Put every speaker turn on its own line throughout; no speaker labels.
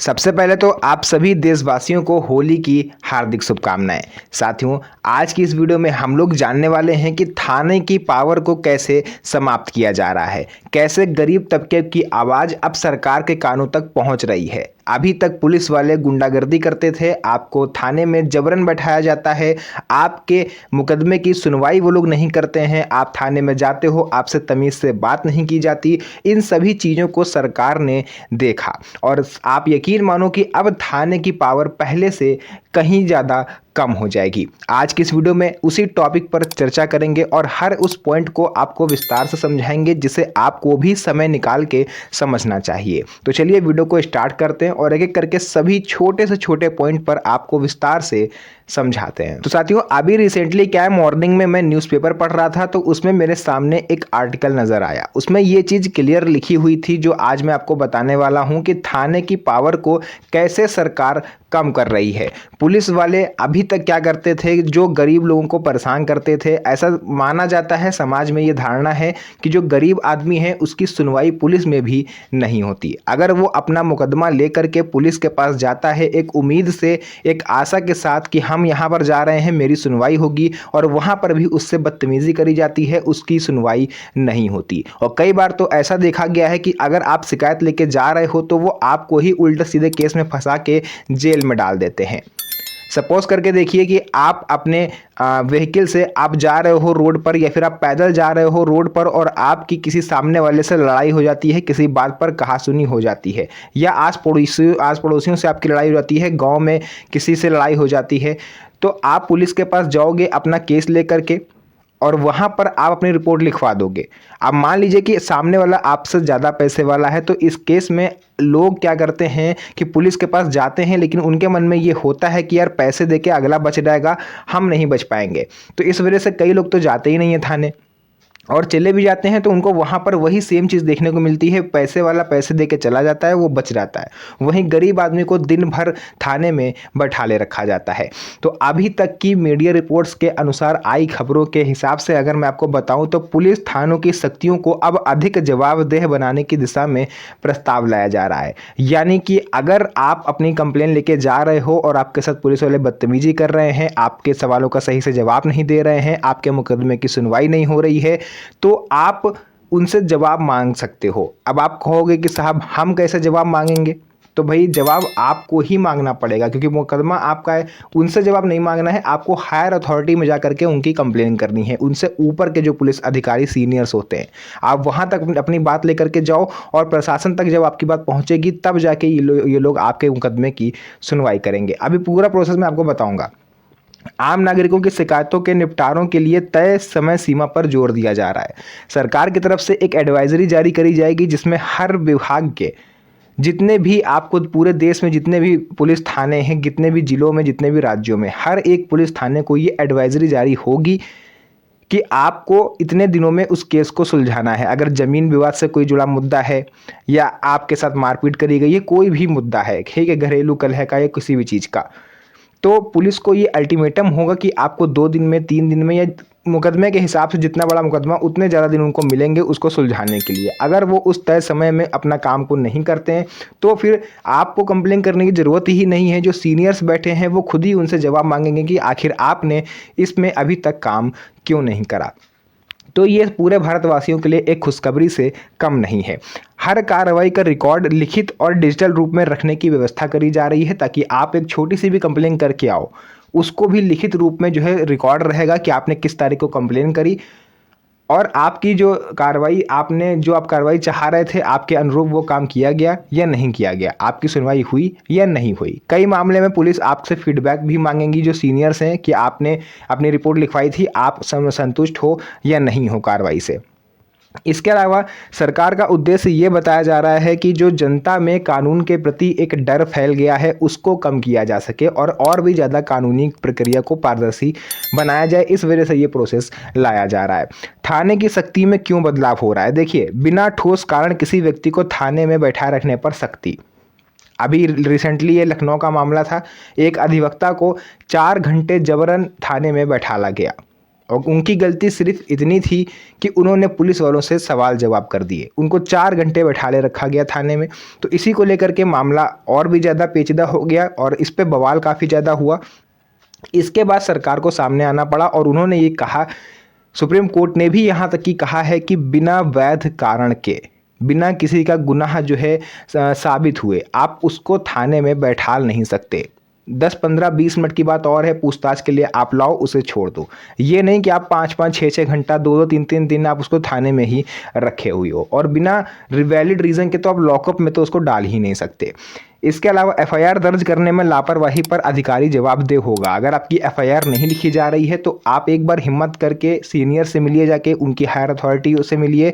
सबसे पहले तो आप सभी देशवासियों को होली की हार्दिक शुभकामनाएं। साथियों, आज की इस वीडियो में हम लोग जानने वाले हैं कि थाने की पावर को कैसे समाप्त किया जा रहा है, कैसे गरीब तबके की आवाज़ अब सरकार के कानों तक पहुंच रही है। अभी तक पुलिस वाले गुंडागर्दी करते थे, आपको थाने में जबरन बैठाया जाता है, आपके मुकदमे की सुनवाई वो लोग नहीं करते हैं, आप थाने में जाते हो, आपसे तमीज़ से बात नहीं की जाती। इन सभी चीज़ों को सरकार ने देखा और आप यकीन मानो कि अब थाने की पावर पहले से कहीं ज़्यादा कम हो जाएगी। आज की इस वीडियो में उसी टॉपिक पर चर्चा करेंगे और हर उस पॉइंट को आपको विस्तार से समझाएंगे जिसे आपको भी समय निकाल के समझना चाहिए। तो चलिए वीडियो को स्टार्ट करते हैं और एक एक करके सभी छोटे से छोटे पॉइंट पर आपको विस्तार से समझाते हैं। तो साथियों, अभी रिसेंटली क्या है, मॉर्निंग में मैं न्यूज़पेपर पढ़ रहा था तो उसमें मेरे सामने एक आर्टिकल नज़र आया। उसमें ये चीज़ क्लियर लिखी हुई थी जो आज मैं आपको बताने वाला हूँ कि थाने की पावर को कैसे सरकार कम कर रही है। पुलिस वाले अभी तक क्या करते थे, जो गरीब लोगों को परेशान करते थे। ऐसा माना जाता है, समाज में ये धारणा है कि जो गरीब आदमी है उसकी सुनवाई पुलिस में भी नहीं होती। अगर वो अपना मुकदमा लेकर के पुलिस के पास जाता है एक उम्मीद से, एक आशा के साथ कि हम यहाँ पर जा रहे हैं, मेरी सुनवाई होगी, और वहाँ पर भी उससे बदतमीज़ी करी जाती है, उसकी सुनवाई नहीं होती। और कई बार तो ऐसा देखा गया है कि अगर आप शिकायत लेके जा रहे हो तो वो आपको ही उल्टे सीधे केस में फंसा के जेल में डाल देते हैं। सपोज करके देखिए कि आप अपने व्हीकल से आप जा रहे हो रोड पर, या फिर आप पैदल जा रहे हो रोड पर और आपकी किसी सामने वाले से लड़ाई हो जाती है, किसी बात पर कहासुनी हो जाती है, या आस पड़ोसियों से आपकी लड़ाई हो जाती है, गांव में किसी से लड़ाई हो जाती है, तो आप पुलिस के पास जाओगे अपना केस लेकर के और वहाँ पर आप अपनी रिपोर्ट लिखवा दोगे। अब मान लीजिए कि सामने वाला आपसे ज़्यादा पैसे वाला है, तो इस केस में लोग क्या करते हैं कि पुलिस के पास जाते हैं, लेकिन उनके मन में ये होता है कि यार पैसे देके अगला बच जाएगा, हम नहीं बच पाएंगे। तो इस वजह से कई लोग तो जाते ही नहीं हैं थाने, और चले भी जाते हैं तो उनको वहाँ पर वही सेम चीज़ देखने को मिलती है। पैसे वाला पैसे दे के चला जाता है, वो बच जाता है, वहीं गरीब आदमी को दिन भर थाने में बैठा ले रखा जाता है। तो अभी तक की मीडिया रिपोर्ट्स के अनुसार आई खबरों के हिसाब से अगर मैं आपको बताऊं तो पुलिस थानों की शक्तियों को अब अधिक जवाबदेह बनाने की दिशा में प्रस्ताव लाया जा रहा है। यानी कि अगर आप अपनी कंप्लेन लेके जा रहे हो और आपके साथ पुलिस वाले बदतमीजी कर रहे हैं, आपके सवालों का सही से जवाब नहीं दे रहे हैं, आपके मुकदमे की सुनवाई नहीं हो रही है, तो आप उनसे जवाब मांग सकते हो। अब आप कहोगे कि साहब हम कैसे जवाब मांगेंगे, तो भाई जवाब आपको ही मांगना पड़ेगा, क्योंकि मुकदमा आपका है। उनसे जवाब नहीं मांगना है, आपको हायर अथॉरिटी में जा करके उनकी कंप्लेन करनी है, उनसे ऊपर के जो पुलिस अधिकारी सीनियर्स होते हैं, आप वहां तक अपनी बात लेकर के जाओ और प्रशासन तक जब आपकी बात पहुंचेगी तब जाके ये लोग आपके मुकदमे की सुनवाई करेंगे। अभी पूरा प्रोसेस मैं आपको बताऊंगा। आम नागरिकों की शिकायतों के निपटारों के लिए तय समय सीमा पर जोर दिया जा रहा है। सरकार की तरफ से एक एडवाइजरी जारी करी जाएगी जिसमें हर विभाग के जितने भी, आपको पूरे देश में जितने भी पुलिस थाने हैं, जितने भी जिलों में, जितने भी राज्यों में, हर एक पुलिस थाने को ये एडवाइजरी जारी होगी कि आपको इतने दिनों में उस केस को सुलझाना है। अगर ज़मीन विवाद से कोई जुड़ा मुद्दा है, या आपके साथ मारपीट करी गई है, कोई भी मुद्दा है, ठीक है, घरेलू कलह का या किसी भी चीज़ का, तो पुलिस को ये अल्टीमेटम होगा कि आपको 2 दिन में, 3 दिन में, या मुकदमे के हिसाब से जितना बड़ा मुकदमा उतने ज़्यादा दिन उनको मिलेंगे उसको सुलझाने के लिए। अगर वो उस तय समय में अपना काम को नहीं करते हैं तो फिर आपको कंप्लेन करने की ज़रूरत ही नहीं है। जो सीनियर्स बैठे हैं वो खुद ही उनसे जवाब मांगेंगे कि आखिर आपने इसमें अभी तक काम क्यों नहीं करा। तो ये पूरे भारतवासियों के लिए एक खुशखबरी से कम नहीं है। हर कार्रवाई का रिकॉर्ड लिखित और डिजिटल रूप में रखने की व्यवस्था करी जा रही है, ताकि आप एक छोटी सी भी कंप्लेन करके आओ, उसको भी लिखित रूप में जो है रिकॉर्ड रहेगा कि आपने किस तारीख को कंप्लेन करी, और आपकी जो कार्रवाई, आपने जो आप कार्रवाई चाह रहे थे, आपके अनुरूप वो काम किया गया या नहीं किया गया, आपकी सुनवाई हुई या नहीं हुई। कई मामले में पुलिस आपसे फीडबैक भी मांगेंगी, जो सीनियर्स हैं, कि आपने अपनी रिपोर्ट लिखवाई थी, आप संतुष्ट हो या नहीं हो कार्रवाई से। इसके अलावा सरकार का उद्देश्य ये बताया जा रहा है कि जो जनता में कानून के प्रति एक डर फैल गया है उसको कम किया जा सके और भी ज़्यादा कानूनी प्रक्रिया को पारदर्शी बनाया जाए। इस वजह से ये प्रोसेस लाया जा रहा है। थाने की सख्ती में क्यों बदलाव हो रहा है? देखिए, बिना ठोस कारण किसी व्यक्ति को थाने में बैठाए रखने पर सख्ती। अभी रिसेंटली ये लखनऊ का मामला था, एक अधिवक्ता को 4 घंटे जबरन थाने में बैठाला गया। और उनकी गलती सिर्फ इतनी थी कि उन्होंने पुलिस वालों से सवाल जवाब कर दिए। उनको 4 घंटे बैठाले रखा गया थाने में। तो इसी को लेकर के मामला और भी ज़्यादा पेचीदा हो गया और इस पे बवाल काफ़ी ज़्यादा हुआ। इसके बाद सरकार को सामने आना पड़ा और उन्होंने ये कहा, सुप्रीम कोर्ट ने भी यहाँ तक कि कहा है कि बिना वैध कारण के, बिना किसी का गुनाह जो है साबित हुए, आप उसको थाने में बैठाल नहीं सकते। 10, 15, 20 मिनट की बात और है, पूछताछ के लिए आप लाओ, उसे छोड़ दो। ये नहीं कि आप 5-5, 6-6 घंटा, 2-2, 3-3 दिन आप उसको थाने में ही रखे हुए हो और बिना वैलिड रीज़न के तो आप लॉकअप में तो उसको डाल ही नहीं सकते। इसके अलावा एफआईआर दर्ज करने में लापरवाही पर अधिकारी जवाबदेह होगा। अगर आपकी एफआईआर नहीं लिखी जा रही है तो आप एक बार हिम्मत करके सीनियर से मिलिए, जाके उनकी हायर अथॉरिटी से मिलिए,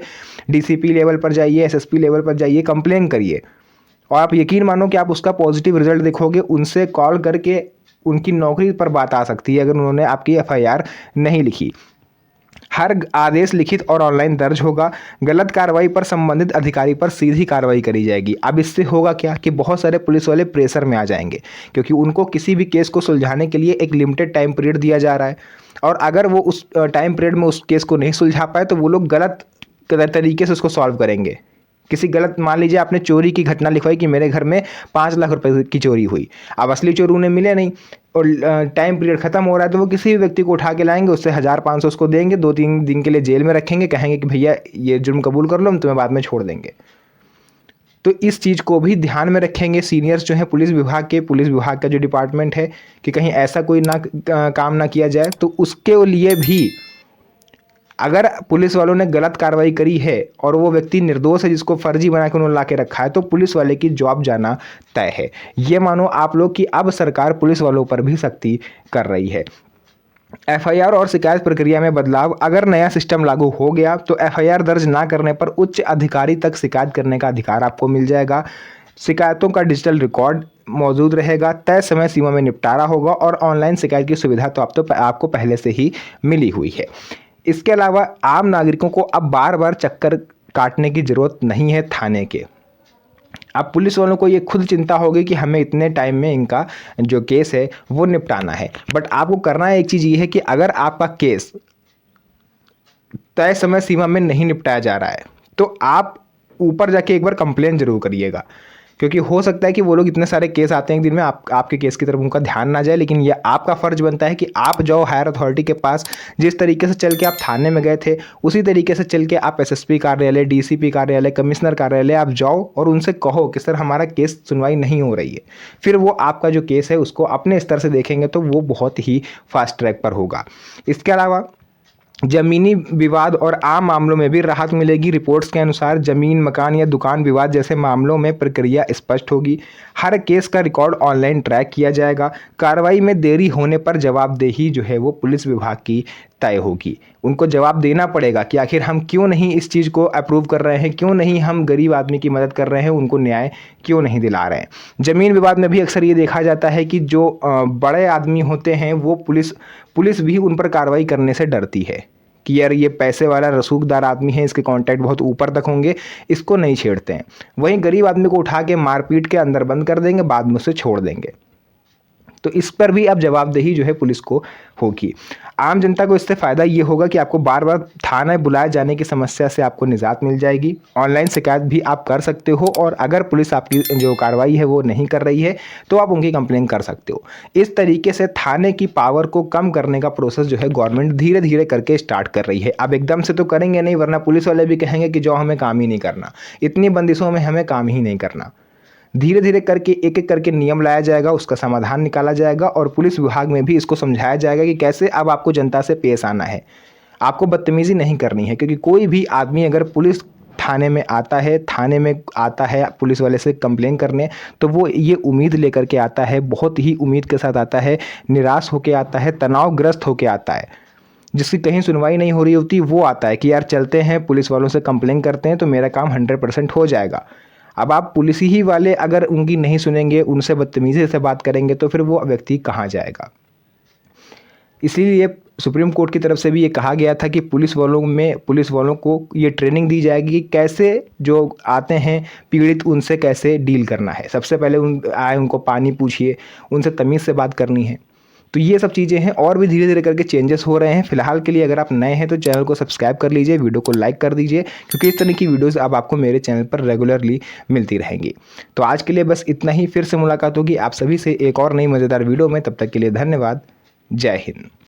डीसीपी लेवल पर जाइए, एसएसपी लेवल पर जाइए, कंप्लेन करिए और आप यकीन मानो कि आप उसका पॉजिटिव रिजल्ट देखोगे। उनसे कॉल करके उनकी नौकरी पर बात आ सकती है अगर उन्होंने आपकी एफआईआर नहीं लिखी। हर आदेश लिखित और ऑनलाइन दर्ज होगा। गलत कार्रवाई पर संबंधित अधिकारी पर सीधी कार्रवाई करी जाएगी। अब इससे होगा क्या कि बहुत सारे पुलिस वाले प्रेशर में आ जाएंगे क्योंकि उनको किसी भी केस को सुलझाने के लिए एक लिमिटेड टाइम पीरियड दिया जा रहा है और अगर वो उस टाइम पीरियड में उस केस को नहीं सुलझा पाए तो वो लोग गलत तरीके से उसको सॉल्व करेंगे। किसी गलत, मान लीजिए आपने चोरी की घटना लिखवाई कि मेरे घर में 5 लाख रुपए की चोरी हुई, अब असली चोर उन्हें मिले नहीं और टाइम पीरियड खत्म हो रहा है, तो वो किसी भी व्यक्ति को उठा के लाएंगे, उससे 1,000-500 उसको देंगे, 2-3 दिन के लिए जेल में रखेंगे, कहेंगे कि भैया ये जुर्म कबूल कर लो, हम तुम्हें बाद में छोड़ देंगे। तो इस चीज़ को भी ध्यान में रखेंगे सीनियर्स जो हैं पुलिस विभाग का जो डिपार्टमेंट है कि कहीं ऐसा कोई काम ना किया जाए। तो उसके लिए भी अगर पुलिस वालों ने गलत कार्रवाई करी है और वो व्यक्ति निर्दोष है जिसको फर्जी बना के उन्होंने ला के रखा है तो पुलिस वाले की जॉब जाना तय है। ये मानो आप लोग कि अब सरकार पुलिस वालों पर भी सख्ती कर रही है। एफआईआर और शिकायत प्रक्रिया में बदलाव, अगर नया सिस्टम लागू हो गया तो एफआईआर दर्ज ना करने पर उच्च अधिकारी तक शिकायत करने का अधिकार आपको मिल जाएगा। शिकायतों का डिजिटल रिकॉर्ड मौजूद रहेगा, तय समय सीमा में निपटारा होगा और ऑनलाइन शिकायत की सुविधा तो आपको पहले से ही मिली हुई है। इसके अलावा आम नागरिकों को अब बार बार चक्कर काटने की ज़रूरत नहीं है थाने के। अब पुलिस वालों को ये खुद चिंता होगी कि हमें इतने टाइम में इनका जो केस है वो निपटाना है। बट आपको करना एक चीज़ ये है कि अगर आपका केस तय समय सीमा में नहीं निपटाया जा रहा है तो आप ऊपर जाके एक बार कंप्लेन जरूर करिएगा, क्योंकि हो सकता है कि वो लोग इतने सारे केस आते हैं एक दिन में, आपके केस की तरफ उनका ध्यान ना जाए। लेकिन ये आपका फ़र्ज बनता है कि आप जाओ हायर अथॉरिटी के पास, जिस तरीके से चल के आप थाने में गए थे उसी तरीके से चल के आप एसएसपी कार्यालय, डीसीपी कार्यालय, कमिश्नर कार्यालय आप जाओ और उनसे कहो कि सर हमारा केस सुनवाई नहीं हो रही है। फिर वो आपका जो केस है उसको अपने स्तर से देखेंगे तो वो बहुत ही फास्ट ट्रैक पर होगा। इसके अलावा जमीनी विवाद और आम मामलों में भी राहत मिलेगी। रिपोर्ट्स के अनुसार जमीन, मकान या दुकान विवाद जैसे मामलों में प्रक्रिया स्पष्ट होगी। हर केस का रिकॉर्ड ऑनलाइन ट्रैक किया जाएगा। कार्रवाई में देरी होने पर जवाबदेही जो है वो पुलिस विभाग की तय होगी। उनको जवाब देना पड़ेगा कि आखिर हम क्यों नहीं इस चीज़ को अप्रूव कर रहे हैं, क्यों नहीं हम गरीब आदमी की मदद कर रहे हैं, उनको न्याय क्यों नहीं दिला रहे हैं। ज़मीन विवाद में भी अक्सर ये देखा जाता है कि जो बड़े आदमी होते हैं वो पुलिस भी उन पर कार्रवाई करने से डरती है कि यार ये पैसे वाला रसूखदार आदमी है, इसके कॉन्टैक्ट बहुत ऊपर तक होंगे, इसको नहीं छेड़ते हैं। वहीं गरीब आदमी को उठा के मारपीट के अंदर बंद कर देंगे, बाद में उसे छोड़ देंगे। तो इस पर भी अब जवाबदेही जो है पुलिस को होगी। आम जनता को इससे फ़ायदा ये होगा कि आपको बार बार थाने बुलाए जाने की समस्या से आपको निजात मिल जाएगी। ऑनलाइन शिकायत भी आप कर सकते हो और अगर पुलिस आपकी जो कार्रवाई है वो नहीं कर रही है तो आप उनकी कंप्लेन कर सकते हो। इस तरीके से थाने की पावर को कम करने का प्रोसेस जो है गवर्नमेंट धीरे धीरे करके स्टार्ट कर रही है। अब एकदम से तो करेंगे नहीं, वरना पुलिस वाले भी कहेंगे कि जो हमें काम ही नहीं करना, इतनी बंदिशों में हमें काम ही नहीं करना। धीरे धीरे करके एक एक करके नियम लाया जाएगा, उसका समाधान निकाला जाएगा और पुलिस विभाग में भी इसको समझाया जाएगा कि कैसे अब आपको जनता से पेश आना है। आपको बदतमीज़ी नहीं करनी है, क्योंकि कोई भी आदमी अगर थाने में आता है पुलिस वाले से कंप्लेन करने, तो वो ये उम्मीद लेकर के आता है, बहुत ही उम्मीद के साथ आता है, निराश होकर आता है, तनावग्रस्त होकर आता है, जिसकी कहीं सुनवाई नहीं हो रही होती। वो आता है कि यार चलते हैं पुलिस वालों से कंप्लेन करते हैं तो मेरा काम 100% हो जाएगा। अब आप पुलिस ही वाले अगर उनकी नहीं सुनेंगे, उनसे बदतमीज़ी से बात करेंगे तो फिर वो व्यक्ति कहाँ जाएगा। इसीलिए सुप्रीम कोर्ट की तरफ से भी ये कहा गया था कि पुलिस वालों को ये ट्रेनिंग दी जाएगी कि कैसे जो आते हैं पीड़ित उनसे कैसे डील करना है। सबसे पहले उनको पानी पूछिए, उनसे तमीज़ से बात करनी है। तो ये सब चीज़ें हैं और भी धीरे धीरे करके चेंजेस हो रहे हैं। फिलहाल के लिए अगर आप नए हैं तो चैनल को सब्सक्राइब कर लीजिए, वीडियो को लाइक कर दीजिए, क्योंकि इस तरह की वीडियोस अब आपको मेरे चैनल पर रेगुलरली मिलती रहेंगी। तो आज के लिए बस इतना ही, फिर से मुलाकात होगी आप सभी से एक और नई मज़ेदार वीडियो में। तब तक के लिए धन्यवाद। जय हिंद।